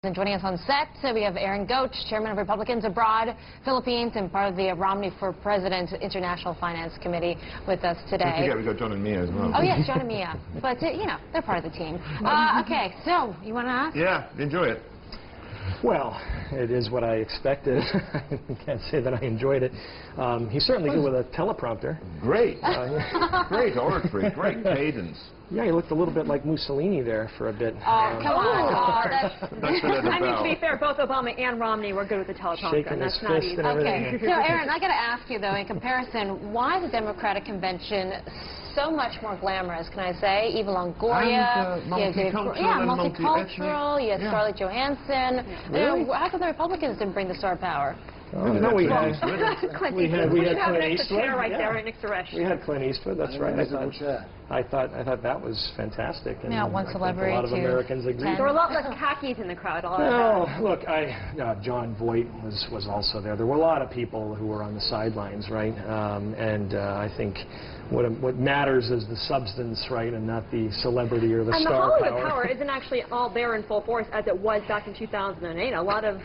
And joining us on set, we have Goach, chairman of Republicans Abroad, Philippines, and part of the Romney for President International Finance Committee with us today. Don't forget, we've got John and Mia as well. Oh, yes, John and Mia. But, you know, they're part of the team. Okay, so, you want to ask? Yeah, enjoy it. Well, it is what I expected. I can't say that I enjoyed it. He's certainly good with a teleprompter. Great. Great oratory, great cadence. Yeah, he looked a little bit like Mussolini there for a bit. Oh, come on. I mean, to be fair, both Obama and Romney were good with the teleprompter. Shaking his fist and everything. Okay, so Aaron, I got to ask you, though, in comparison, why the Democratic Convention so much more glamorous, can I say? Eva Longoria, multicultural, you had Scarlett Johansson. Really? How come the Republicans didn't bring the star power? No, we had Clint Eastwood. Right there next to Rishaad. We had Clint Eastwood. That's right. I thought that was fantastic. And yeah, one celebrity. A lot of Americans agreed. There were a lot less khakis in the crowd. No, look, John Voight was also there. There were a lot of people who were on the sidelines, right? I think what matters is the substance, right, and not the celebrity or the star power. And the Hollywood power isn't actually all there in full force as it was back in 2008. A lot of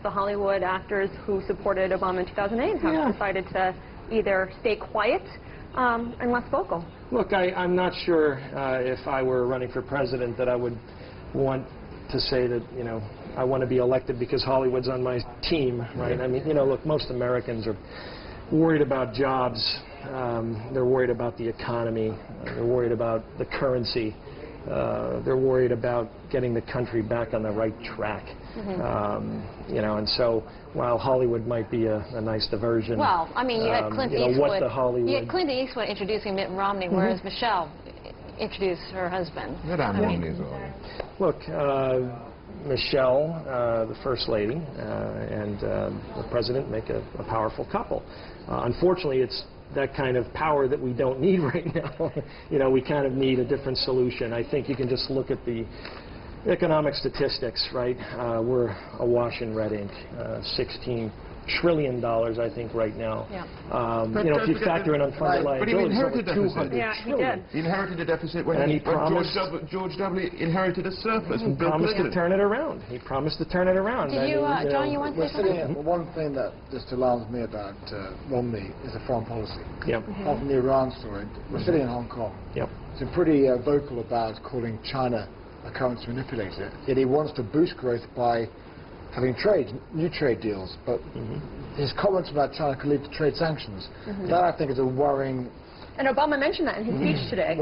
the Hollywood actors who supported Obama in 2008 have decided to either stay quiet and less vocal. Look, I'm not sure if I were running for president that I would want to say that, you know, I want to be elected because Hollywood's on my team, right? I mean, you know, look, most Americans are worried about jobs. They're worried about the economy. They're worried about the currency. They're worried about getting the country back on the right track. You know, and so while Hollywood might be a nice diversion. Well, I mean, you had Clint Eastwood. You had Clint Eastwood introducing Mitt Romney, whereas Michelle introduced her husband. Look, Michelle, the First Lady, and the President make a powerful couple. Unfortunately, it's that kind of power that we don't need right now. You know, we kind of need a different solution. I think you can just look at the economic statistics, right? We're awash in red ink, $16 trillion, I think, right now. You know, if you factor in unfunded liabilities, but he inherited a deficit. Yeah, he did. He inherited a deficit when George W. inherited a surplus. He promised to turn it around. He promised to turn it around. Did you, John, you want to say something? One thing that just alarms me about Romney is the foreign policy. Yep. Of the Iran story, we're sitting in Hong Kong. Yep. He's been pretty vocal about calling China a currency manipulator, yet he wants to boost growth by having new trade deals, but his comments about China could lead to trade sanctions. That, I think, is a worrying... And Obama mentioned that in his speech today.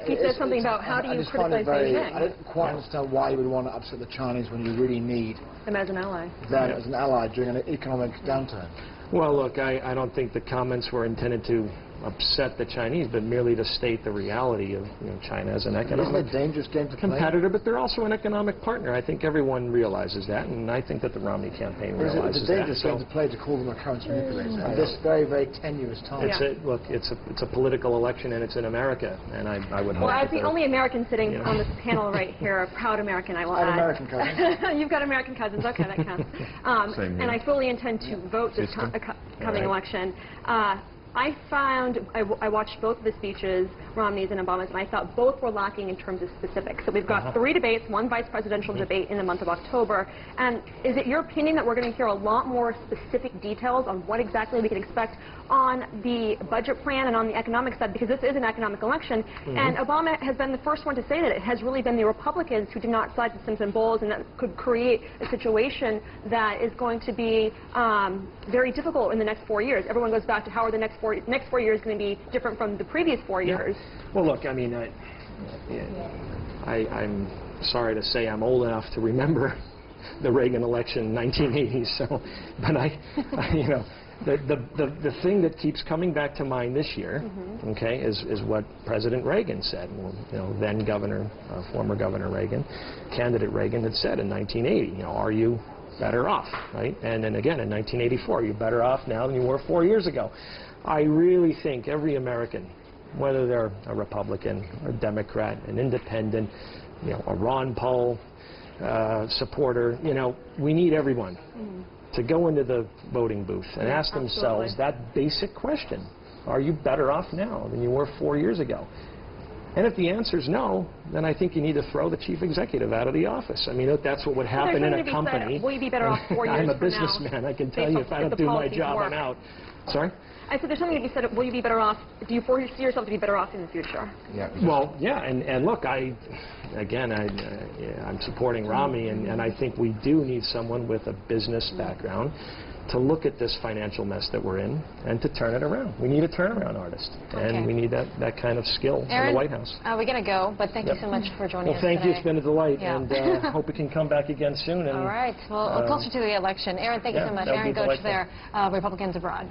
He said something about how do you criticize Beijing. I don't quite understand why you would want to upset the Chinese when you really need them as an ally. As an ally during an economic downturn. Well, look, I don't think the comments were intended to upset the Chinese, but merely to state the reality of China as an economic competitor, but they're also an economic partner. I think everyone realizes that, and I think that the Romney campaign realizes it's a dangerous game to play to call them a currency manipulator at this very, very tenuous time. Look, it's a political election, and it's in America, and I would hope. Well, as the only American sitting on this panel right here, a proud American, I will add. American cousins. You've got American cousins. Okay, that counts. And I fully intend to vote this coming election. I watched both of the speeches, Romney's and Obama's, and I thought both were lacking in terms of specifics. So we've got 3 debates, 1 vice presidential debate in the month of October. And is it your opinion that we're going to hear a lot more specific details on what exactly we can expect on the budget plan and on the economic side? Because this is an economic election. And Obama has been the first one to say that it has really been the Republicans who did not size the Simpson Bowls, and that could create a situation that is going to be very difficult in the next 4 years. Everyone goes back to how are the next 4 years going to be different from the previous 4 years. Well, look, I mean, I'm sorry to say I'm old enough to remember the Reagan election in 1980. So, but you know, the thing that keeps coming back to mind this year, okay, is what President Reagan said. You know, then Governor, former Governor Reagan, candidate Reagan had said in 1980. You know, are you better off, right? And then again in 1984, are you better off now than you were 4 years ago? I really think every American, whether they're a Republican, a Democrat, an independent, a Ron Paul supporter, we need everyone to go into the voting booth and ask themselves that basic question. Are you better off now than you were 4 years ago? And if the answer is no, then I think you need to throw the chief executive out of the office. I mean, that's what would happen in a company. Will you be better off 4 years I'm a from businessman. now, I can tell you if I don't do my job, I'm out. Sorry? I said there's something that you said, will you be better off, do you foresee yourself to be better off in the future? Yeah. Well, yeah, and look, I'm supporting Rami, and I think we do need someone with a business background to look at this financial mess that we're in and to turn it around. We need a turnaround artist, and we need that kind of skill in the White House. We got to go, but thank you so much for joining us today. Well, thank you. It's been a delight, and hope we can come back again soon. And, all right. Well, closer to the election. Aaron, thank you so much. Aaron Goach there, Republicans Abroad.